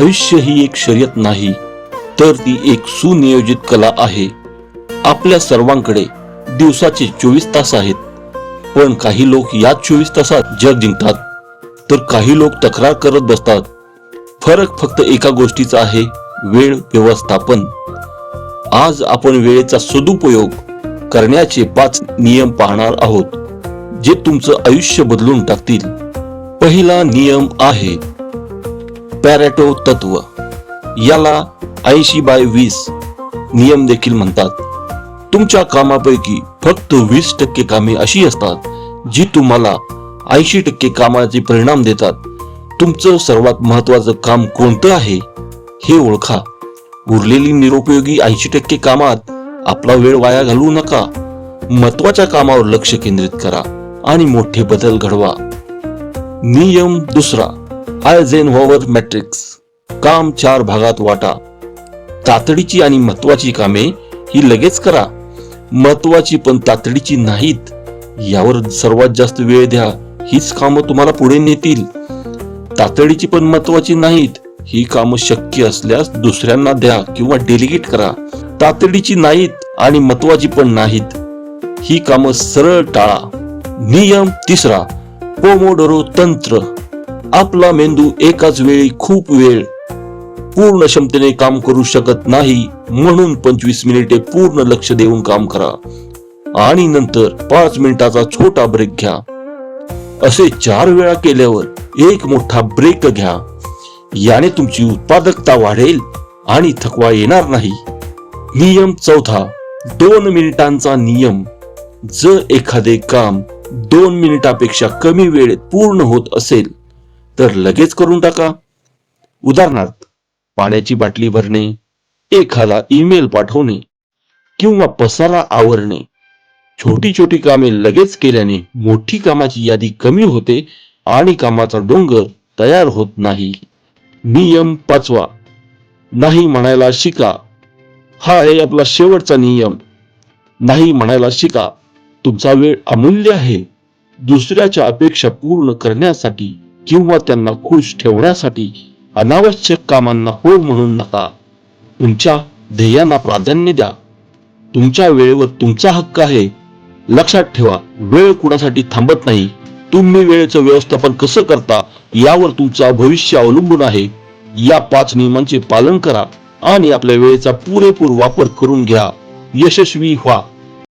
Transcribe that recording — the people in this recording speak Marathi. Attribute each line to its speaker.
Speaker 1: आयुष्य ही एक शर्यत नाही, तर ती एक सुनियोजित कला आहे. आपल्या सर्वांकडे दिवसाचे 24 तास आहेत, पण काही लोक या 24 तासात जग जिंकतात, तर काही लोक तक्रार करत बसतात. फरक फक्त एका गोष्टीचा आहे, वेळ व्यवस्थापन. आज आपण वेळेचा सदुपयोग करण्याचे 5 नियम पाहणार आहोत, जे तुमचं आयुष्य बदलून टाकतील. पहिला नियम आहे पॅरेटो तत्व. याला 80/20 नियम देखील म्हणतात. तुमच्या कामापैकी फक्त 20% कामे अशी असतात जी तुम्हाला 80% कामाचे परिणाम देतात. तुमचं सर्वात महत्वाचं काम कोणतं आहे हे ओळखा. उरलेली निरुपयोगी 80% कामात आपला वेळ वाया घालवू नका. महत्वाच्या कामावर लक्ष केंद्रित करा आणि मोठे बदल घडवा. नियम दुसरा, आयझेनहॉवर मॅट्रिक्स. काम 4 भागात वाटा. तातडीची आणि महत्वाची कामे ही लगेच करा. महत्वाची पण तातडीची नाहीत यावर सर्वात जास्त वेळ द्या. हीच कामं तुम्हाला पुढे नेतील. तातडीची पण महत्वाची नाहीत ही कामं शक्य असल्यास दुसऱ्यांना द्या किंवा डेलिगेट करा. तातडीची नाहीत आणि महत्वाची पण नाहीत ही कामं सरळ टाळा. नियम तिसरा, पोमोडोरो तंत्र. आपला मेंदू एकाच वेळी खूप वेळ पूर्ण क्षमतेने काम करू शकत नाही, म्हणून 25 मिनिटे पूर्ण लक्ष देऊन काम करा आणि नंतर 5 मिनिटाचा छोटा ब्रेक घ्या. असे 4 वेळा केल्यावर एक मोठा ब्रेक घ्या. याने तुमची उत्पादकता वाढेल आणि थकवा येणार नाही. नियम चौथा, 2 मिनिटांचा नियम. जर एखादे काम 2 मिनिटापेक्षा कमी वेळेत पूर्ण होत असेल तर लगेच करून टाका. उदाहरणार्थ, पाण्याची बाटली भरणे, एखादा ईमेल पाठवणे किंवा पसारा आवरणे. छोटी छोटी कामे लगेच केल्याने मोठी कामाची यादी कमी होते आणि कामाचा डोंगर तयार होत नाही. नियम 5वा, नाही म्हणायला शिका. हा आहे आपला शेवटचा नियम. नाही म्हणायला शिका. तुमचा वेळ अमूल्य आहे. दुसऱ्याच्या अपेक्षा पूर्ण करण्यासाठी किंवा त्यांना खुश ठेवण्यासाठी अनावश्यक कामांना हो म्हणून नका. तुमच्या ध्येयांना प्राधान्य द्या. तुमच्या वेळेवर तुमचा हक्क आहे. लक्षात ठेवा, वेळ कुणासाठी थांबत नाही. तुम्ही वेळेचं व्यवस्थापन कसं करता यावर तुमचं भविष्य अवलंबून आहे. या 5 नियमांचे पालन करा आणि आपल्या वेळेचा पुरेपूर वापर करून घ्या. यशस्वी व्हा.